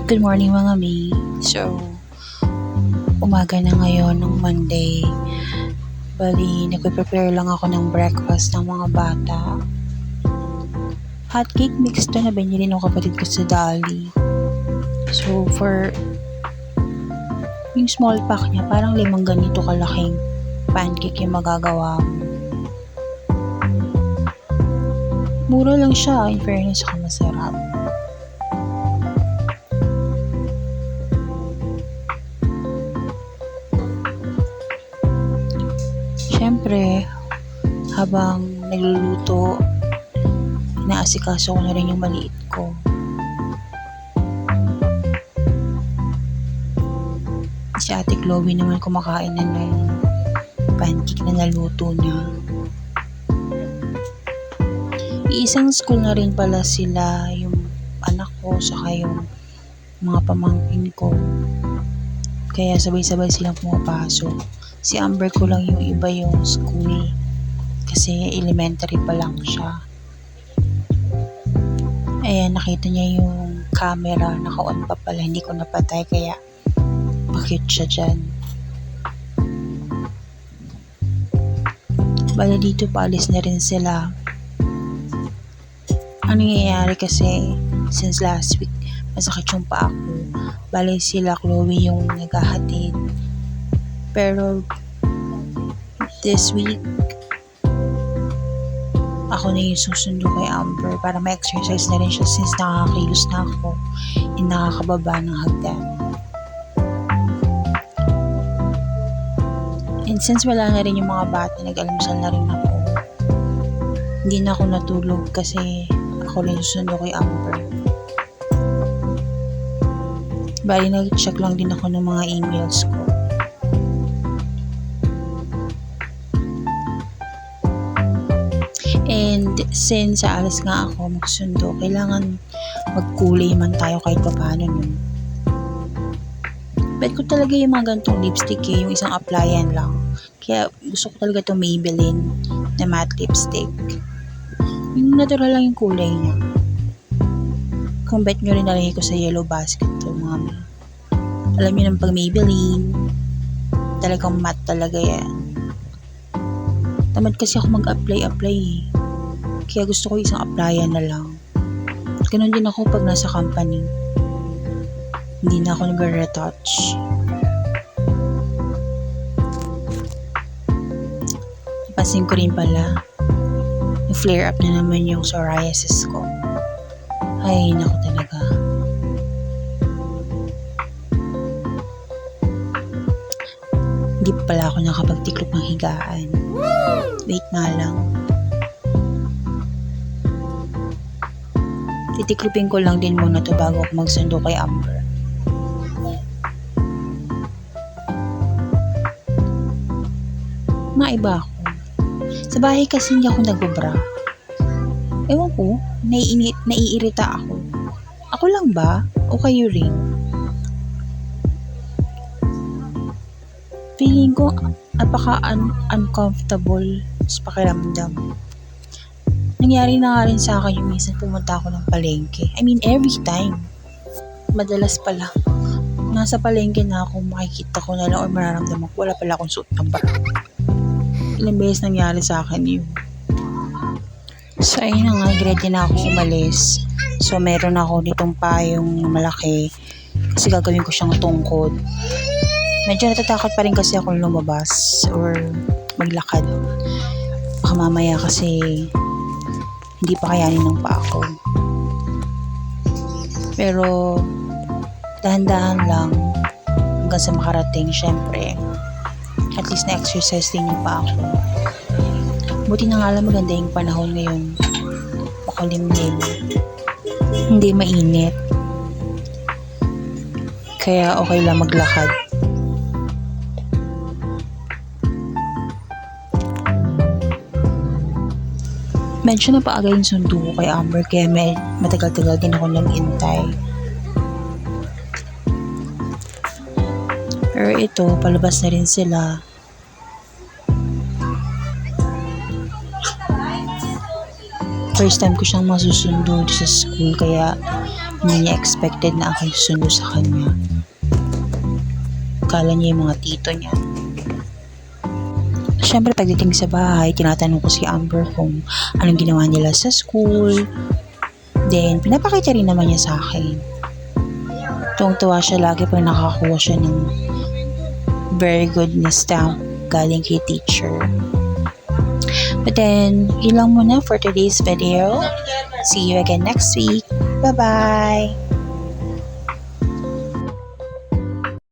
Good morning mga May. So, umaga na ngayon ng Monday. Bali, nagpe-prepare lang ako ng breakfast ng mga bata. Hot cake mix to na binili ng kapatid ko sa Dali. So, for yung small pack niya, parang 5 ganito kalaking pancake yung magagawa mo. Mura lang siya, in fairness, saka masarap. Siyempre, habang nagluluto, inaasikaso ko na rin yung maliit ko. Si Ate Chloe naman kumakain na ng pancake na naluto na. Iisang school na rin pala sila, yung anak ko, saka yung mga pamangkin ko. Kaya sabay-sabay silang pumapasok. Si Amber ko lang yung iba yung school kasi elementary pa lang siya. Ayan, nakita niya yung camera, naka-on pa pala, hindi ko napatay kaya pa-cute siya dyan. Bala dito paalis na rin sila. Ano nangyayari kasi since last week masakit yung paa ko. Bala sila Chloe yung naghahatid. Pero this week, ako na yung susundo kay Amber para ma-exercise na rin siya since nakakakilos na ako and nakakababa ng hagdan. And since wala na rin yung mga bata, nag-almusal na rin ako. Hindi na ako natulog kasi ako rin susundo kay Amber. Bali, nag-check lang din ako ng mga emails ko. And since aalis nga ako magsundo, kailangan magkulay man tayo kahit pa paano nun. Bet ko talaga yung mga gantong lipstick yung isang applyan lang. Kaya gusto ko talaga itong Maybelline na matte lipstick. Yung natural lang yung kulay niya. Kung bet nyo rin nalagay ko sa yellow basket to mga may. Alam nyo naman pag Maybelline, talagang matte talaga yan. Tamad kasi ako mag-apply Kaya gusto ko isang applyan na lang. Ganun din ako pag nasa company. Hindi na ako nag-retouch. Napansin ko rin pala, flare up na naman yung psoriasis ko. Ay, naku talaga. Hindi pa pala ako nakapagtiklop ng higaan. Wait nga lang. Titiklopin ko lang din muna to bago ako magsundo kay Amber. Maiba ako. Sa bahay kasi hindi ako nagbubra. Ewan ko, naiirita ako. Ako lang ba? O kayo rin? Feeling ko uncomfortable sa pakiramdam. Nangyari na nga rin sa akin yung minsan pumunta ako ng palengke. I mean, every time. Madalas pala. Nasa palengke na ako, makikita ko na lang o mararamdaman ko, wala pala akong suot ng bra. Ilang beses nangyari sa akin yun. So, ayun na nga, ready na ako umalis. So, meron ako ditong payong malaki kasi gagawin ko siyang tungkod. Medyo natatakot pa rin kasi ako lumabas or maglakad. Baka mamaya kasi hindi pa kayanin ng paa ko. Pero dahan-dahan lang hanggang sa makarating. Syempre, at least na-exercise din yung paa ko. Buti na nga lang maganda yung panahon ngayon. Makulimlim. Hindi mainit. Kaya okay lang maglakad. Medyo napaaga yung sundo ko kay Amber kaya matagal-tagal din ako nag-intay. Pero ito, palabas na rin sila. First time ko siyang masusundo sa school kaya Hindi niya expected na ako yung sundo sa kanya. Akala niya yung mga tito niya. Siyempre pagdating sa bahay, tinatanong ko si Amber kung anong ginawa nila sa school. Then, pinapakita rin naman niya sa akin. Tuwang-tuwa siya lagi pag nakakuha siya ng very good na stamp galing kay teacher. But then, yun lang muna for today's video. See you again next week. Bye-bye!